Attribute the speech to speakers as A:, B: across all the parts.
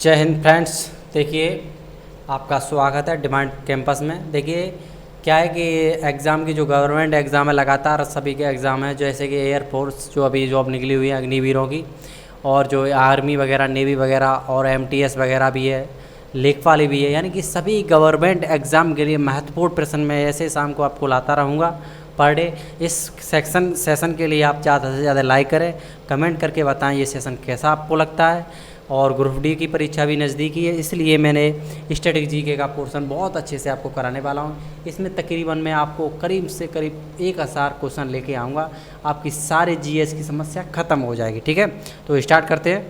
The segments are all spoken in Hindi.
A: जय हिंद फ्रेंड्स। देखिए, आपका स्वागत है डिमांड कैंपस में। देखिए क्या है कि एग्ज़ाम की जो गवर्नमेंट एग्ज़ाम है, लगातार सभी के एग्ज़ाम है, जैसे कि एयरफोर्स जो अभी जॉब निकली हुई है अग्निवीरों की, और जो आर्मी वगैरह, नेवी वगैरह और एमटीएस वगैरह भी है, लेखपाली भी है, यानी कि सभी गवर्नमेंट एग्ज़ाम के लिए महत्वपूर्ण प्रश्न मैं ऐसे शाम को आपको लाता रहूँगा पर डे। इस सेशन के लिए आप ज़्यादा से ज़्यादा लाइक करें, कमेंट करके बताएं ये सेशन कैसा आपको लगता है। और ग्रुप डी की परीक्षा भी नज़दीकी है, इसलिए मैंने स्टैटिक जीके का पोर्शन बहुत अच्छे से आपको कराने वाला हूँ। इसमें तकरीबन मैं आपको करीब से करीब 1000 क्वेश्चन लेके आऊँगा, आपकी सारे जीएस की समस्या ख़त्म हो जाएगी। ठीक है, तो स्टार्ट करते हैं।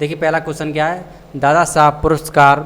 A: देखिए पहला क्वेश्चन क्या है, दादा साहब पुरस्कार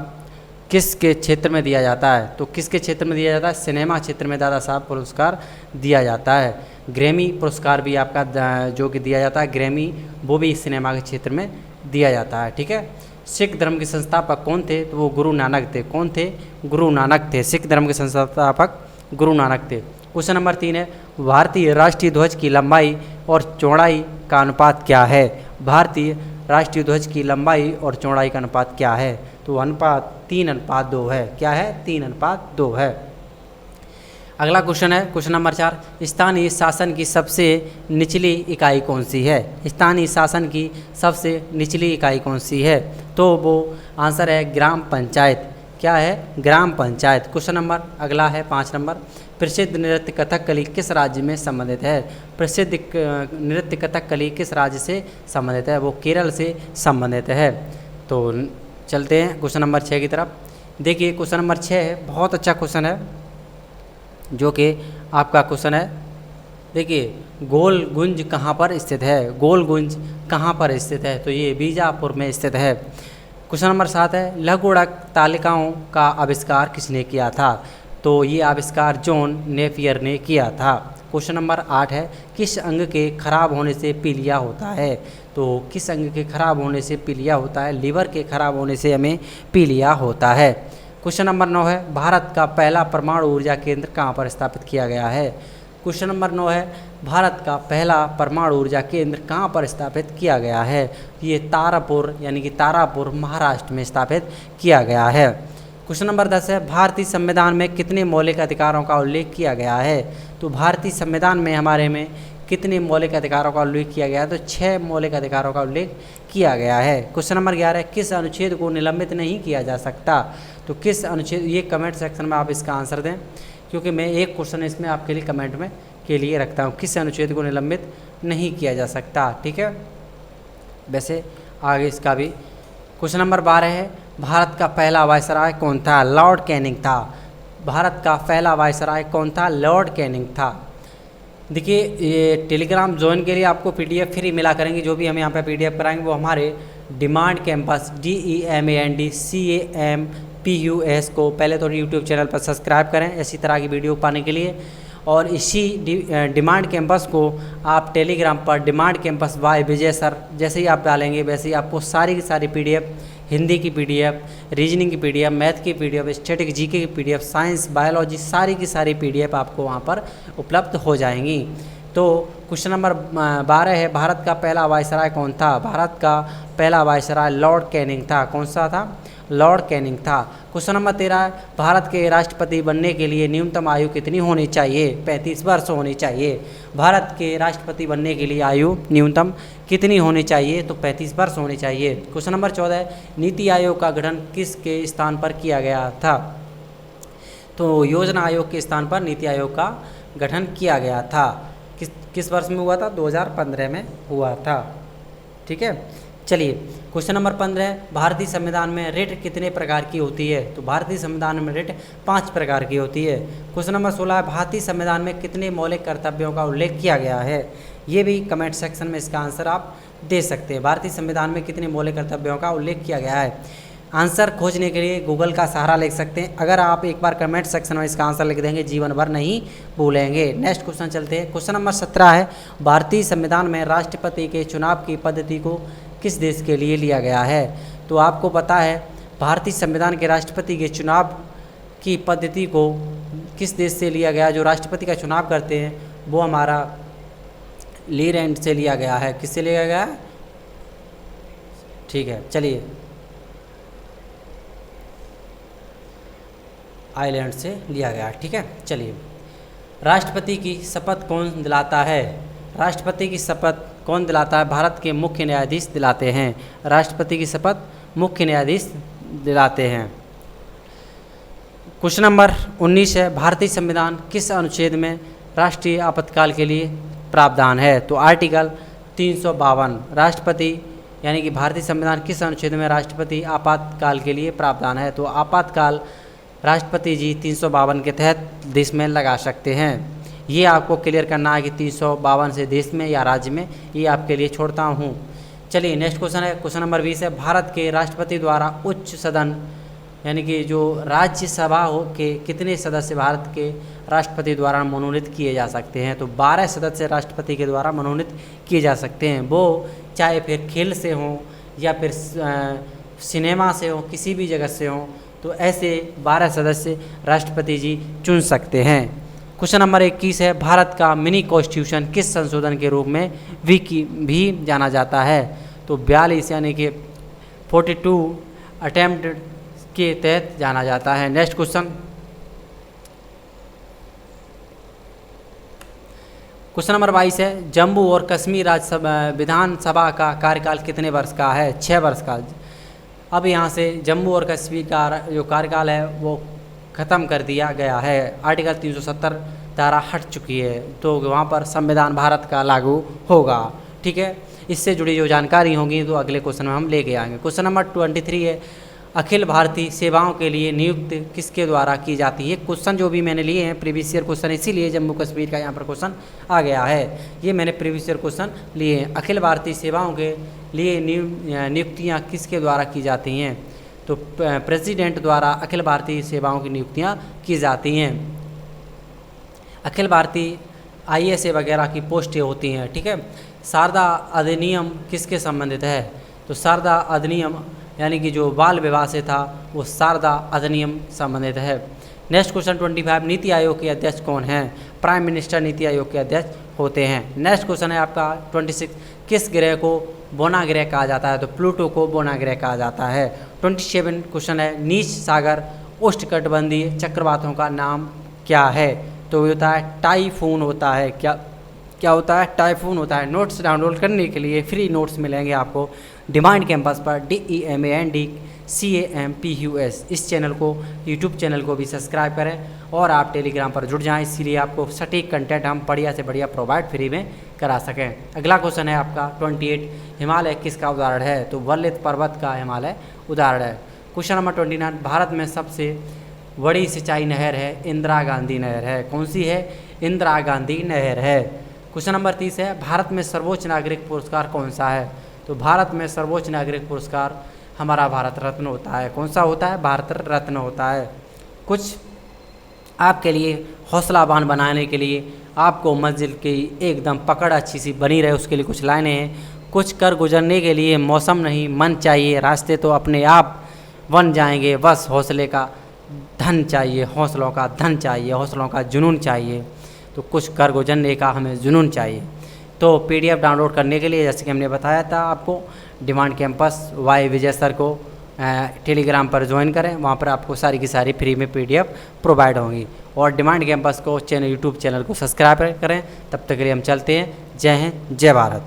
A: किसके क्षेत्र में दिया जाता है? तो किसके क्षेत्र में दिया जाता है? सिनेमा क्षेत्र में दादा साहब पुरस्कार दिया जाता है। ग्रैमी पुरस्कार भी आपका जो कि दिया जाता है, ग्रैमी, वो भी सिनेमा के क्षेत्र में दिया जाता है। ठीक है, सिख धर्म के संस्थापक कौन थे? तो वो गुरु नानक थे। कौन थे? गुरु नानक थे। सिख धर्म के संस्थापक गुरु नानक थे। क्वेश्चन नंबर 3 है, भारतीय राष्ट्रीय ध्वज की लंबाई और चौड़ाई का अनुपात क्या है? भारतीय राष्ट्रीय ध्वज की लंबाई और चौड़ाई का अनुपात क्या है? तो अनुपात 3:2 है। क्या है? 3:2 है। अगला क्वेश्चन है क्वेश्चन नंबर 4, स्थानीय शासन की सबसे निचली इकाई कौन सी है? स्थानीय शासन की सबसे निचली इकाई कौन सी है? तो वो आंसर है ग्राम पंचायत। क्या है? ग्राम पंचायत। क्वेश्चन नंबर अगला है 5 नंबर, प्रसिद्ध नृत्य कथकली किस राज्य में संबंधित है? प्रसिद्ध नृत्य कथकली किस राज्य से संबंधित है? वो केरल से संबंधित है। तो चलते हैं क्वेश्चन नंबर 6 की तरफ। देखिए क्वेश्चन नंबर 6 है, बहुत अच्छा क्वेश्चन है, जो कि आपका क्वेश्चन है। देखिए, गोल गुंज कहाँ पर स्थित है? गोल गुंज कहाँ पर स्थित है? तो ये बीजापुर में स्थित है। क्वेश्चन नंबर 7 है, लघु गुणक तालिकाओं का आविष्कार किसने किया था? तो ये आविष्कार जॉन नेपियर ने किया था। क्वेश्चन नंबर 8 है, किस अंग के खराब होने से पीलिया होता है? तो किस अंग के खराब होने से पीलिया होता है? लीवर के खराब होने से हमें पीलिया होता है। क्वेश्चन नंबर 9 है, भारत का पहला परमाणु ऊर्जा केंद्र कहाँ पर स्थापित किया गया है? क्वेश्चन नंबर 9 है, भारत का पहला परमाणु ऊर्जा केंद्र कहाँ पर स्थापित किया गया है? ये तारापुर, यानी कि तारापुर, महाराष्ट्र में स्थापित किया गया है। क्वेश्चन नंबर 10 है, भारतीय संविधान में कितने मौलिक अधिकारों का उल्लेख किया गया है? तो भारतीय संविधान में हमारे में कितने मौलिक अधिकारों का उल्लेख किया गया है? तो 6 मौलिक अधिकारों का उल्लेख किया गया है। क्वेश्चन नंबर 11, किस अनुच्छेद को निलंबित नहीं किया जा सकता? तो किस अनुच्छेद, ये कमेंट सेक्शन में आप इसका आंसर दें, क्योंकि मैं एक क्वेश्चन इसमें आपके लिए कमेंट में के लिए रखता हूँ, किस अनुच्छेद को निलंबित नहीं किया जा सकता। ठीक है, वैसे आगे इसका भी। क्वेश्चन नंबर 12 है, भारत का पहला वायसराय कौन था? लॉर्ड कैनिंग था। भारत का पहला वायसराय कौन था? लॉर्ड कैनिंग था। देखिए, ये टेलीग्राम ज्वाइन के लिए आपको पीडीएफ फ्री मिला करेंगे, जो भी हम यहाँ पे पीडीएफ कराएंगे वो हमारे डिमांड कैंपस DEMAND CAMPUS को पहले तो यूट्यूब चैनल पर सब्सक्राइब करें इसी तरह की वीडियो पाने के लिए, और इसी डिमांड कैंपस को आप टेलीग्राम पर डिमांड कैंपस बाय विजय सर जैसे ही आप डालेंगे वैसे ही आपको सारी की सारी पीडीएफ, हिंदी की पीडीएफ, रीजनिंग की पीडीएफ, मैथ की पीडीएफ, स्टैटिक जीके की पीडीएफ, साइंस, बायोलॉजी, सारी की सारी पीडीएफ आपको वहाँ पर उपलब्ध हो जाएंगी। तो क्वेश्चन नंबर 12 है, भारत का पहला वायसराय कौन था? भारत का पहला वायसराय लॉर्ड कैनिंग था। कौन सा था? लॉर्ड कैनिंग था। क्वेश्चन नंबर 13 है, भारत के राष्ट्रपति बनने के लिए न्यूनतम आयु कितनी होनी चाहिए? 35 वर्ष होनी चाहिए। भारत के राष्ट्रपति बनने के लिए आयु न्यूनतम कितनी होनी चाहिए? तो 35 वर्ष होनी चाहिए। क्वेश्चन नंबर 14 है, नीति आयोग का गठन किसके स्थान पर किया गया था? तो योजना आयोग के स्थान पर नीति आयोग का गठन किया गया था। किस वर्ष में हुआ था? 2015 में हुआ था। ठीक है, चलिए क्वेश्चन नंबर 15 है, भारतीय संविधान में रिट कितने प्रकार की होती है? तो भारतीय संविधान में रिट 5 प्रकार की होती है। क्वेश्चन नंबर 16 है, भारतीय संविधान में कितने मौलिक कर्तव्यों का उल्लेख किया गया है? ये भी कमेंट सेक्शन में इसका आंसर आप दे सकते हैं। भारतीय संविधान में कितने मौलिक कर्तव्यों का उल्लेख किया गया है? आंसर खोजने के लिए गूगल का सहारा ले सकते हैं। अगर आप एक बार कमेंट सेक्शन में इसका आंसर लिख देंगे जीवन भर नहीं भूलेंगे। नेक्स्ट क्वेश्चन चलते हैं। क्वेश्चन नंबर 17 है, भारतीय संविधान में राष्ट्रपति के चुनाव की पद्धति को किस देश के लिए लिया गया है? तो आपको पता है भारतीय संविधान के राष्ट्रपति के चुनाव की पद्धति को किस देश से लिया गया? जो राष्ट्रपति का चुनाव करते हैं वो हमारा लीलैंड से लिया गया है। किससे लिया गया है? ठीक है, चलिए आइलैंड से लिया गया। ठीक है, चलिए। राष्ट्रपति की शपथ कौन दिलाता है? राष्ट्रपति की शपथ कौन दिलाता है? भारत के मुख्य न्यायाधीश दिलाते हैं। राष्ट्रपति की शपथ मुख्य न्यायाधीश दिलाते हैं। क्वेश्चन नंबर 19 है, भारतीय संविधान किस अनुच्छेद में राष्ट्रीय आपातकाल के लिए प्रावधान है? तो आर्टिकल 352। राष्ट्रपति यानी कि भारतीय संविधान किस अनुच्छेद में राष्ट्रपति आपातकाल के लिए प्रावधान है? तो आपातकाल राष्ट्रपति जी 352 के तहत देश में लगा सकते हैं। ये आपको क्लियर करना है कि 352 से देश में या राज्य में, ये आपके लिए छोड़ता हूँ। चलिए नेक्स्ट क्वेश्चन है, क्वेश्चन नंबर 20 है, भारत के राष्ट्रपति द्वारा उच्च सदन यानी कि जो राज्यसभा हो के कितने सदस्य भारत के राष्ट्रपति द्वारा मनोनीत किए जा सकते हैं? तो 12 सदस्य राष्ट्रपति के द्वारा मनोनीत किए जा सकते हैं। वो चाहे फिर खेल से हों या फिर सिनेमा से हो, किसी भी जगह से हों, तो ऐसे 12 सदस्य राष्ट्रपति जी चुन सकते हैं। क्वेश्चन नंबर 21 है, भारत का मिनी कॉन्स्टिट्यूशन किस संशोधन के रूप में भी जाना जाता है? तो 42 यानी कि 42 अटेम्प्ट के तहत जाना जाता है। नेक्स्ट क्वेश्चन, क्वेश्चन नंबर 22 है, जम्मू और कश्मीर राज्य विधानसभा का कार्यकाल कितने वर्ष का है? 6 वर्ष का। अब यहाँ से जम्मू और कश्मीर का जो कार्यकाल है वो ख़त्म कर दिया गया है। आर्टिकल 370 धारा हट चुकी है, तो वहाँ पर संविधान भारत का लागू होगा। ठीक है, इससे जुड़ी जो जानकारी होगी तो अगले क्वेश्चन में हम लेके आएंगे। क्वेश्चन नंबर 23 है, अखिल भारतीय सेवाओं के लिए नियुक्त किसके द्वारा की जाती है? क्वेश्चन जो भी मैंने लिए हैं प्रीवियस ईयर क्वेश्चन, इसीलिए जम्मू कश्मीर का यहाँ पर क्वेश्चन आ गया है। ये मैंने प्रीवियस ईयर क्वेश्चन लिए हैं। अखिल भारतीय सेवाओं के लिए नियुक्तियाँ किसके द्वारा की जाती हैं? तो प्रेसिडेंट द्वारा अखिल भारतीय सेवाओं की नियुक्तियाँ की जाती हैं। अखिल भारतीय IAS वगैरह की पोस्टें होती हैं। ठीक है, शारदा अधिनियम किसके संबंधित है? तो शारदा अधिनियम यानी कि जो बाल विवाह से था वो शारदा अधिनियम संबंधित है। नेक्स्ट क्वेश्चन 25, नीति आयोग के अध्यक्ष कौन हैं? प्राइम मिनिस्टर नीति आयोग के अध्यक्ष होते हैं। नेक्स्ट क्वेश्चन है आपका 26, किस ग्रह को बोना ग्रह कहा जाता है? तो प्लूटो को बोना ग्रह कहा जाता है। 27 क्वेश्चन है, नीच सागर उष्णकटिबंधीय चक्रवातों का नाम क्या है? तो ये होता है टाइफून होता है। क्या होता है? टाइफून होता है। नोट्स डाउनलोड करने के लिए फ्री नोट्स मिलेंगे आपको डिमांड कैंपस पर DEMAND-CAMPUS। इस चैनल को, यूट्यूब चैनल को भी सब्सक्राइब करें और आप टेलीग्राम पर जुड़ जाएं, इसीलिए आपको सटीक कंटेंट हम बढ़िया से बढ़िया प्रोवाइड फ्री में करा सकें। अगला क्वेश्चन है आपका 28, हिमालय किसका उदाहरण है? तो वल्लभ पर्वत का हिमालय उदाहरण है। क्वेश्चन नंबर 29, भारत में सबसे बड़ी सिंचाई नहर है इंदिरा गांधी नहर है। कौन सी है? इंदिरा गांधी नहर है। क्वेश्चन नंबर 30 है, भारत में सर्वोच्च नागरिक पुरस्कार कौन सा है? तो भारत में सर्वोच्च नागरिक पुरस्कार हमारा भारत रत्न होता है। कौन सा होता है? भारत रत्न होता है। कुछ आपके लिए हौसलाबान बनाने के लिए, आपको मंजिल की एकदम पकड़ अच्छी सी बनी रहे उसके लिए कुछ लाइनें हैं। कुछ कर गुजरने के लिए मौसम नहीं मन चाहिए, रास्ते तो अपने आप बन जाएंगे, बस हौसले का धन चाहिए, हौसलों का धन चाहिए, हौसलों का जुनून चाहिए। तो कुछ कर गुजरने का हमें जुनून चाहिए। तो PDF डाउनलोड करने के लिए जैसे कि हमने बताया था आपको, डिमांड कैंपस वाई विजय सर को टेलीग्राम पर ज्वाइन करें, वहाँ पर आपको सारी की सारी फ्री में PDF प्रोवाइड होंगी। और डिमांड कैंपस को यूट्यूब चैनल को सब्सक्राइब करें। तब तक के लिए हम चलते हैं। जय हिंद, जय भारत।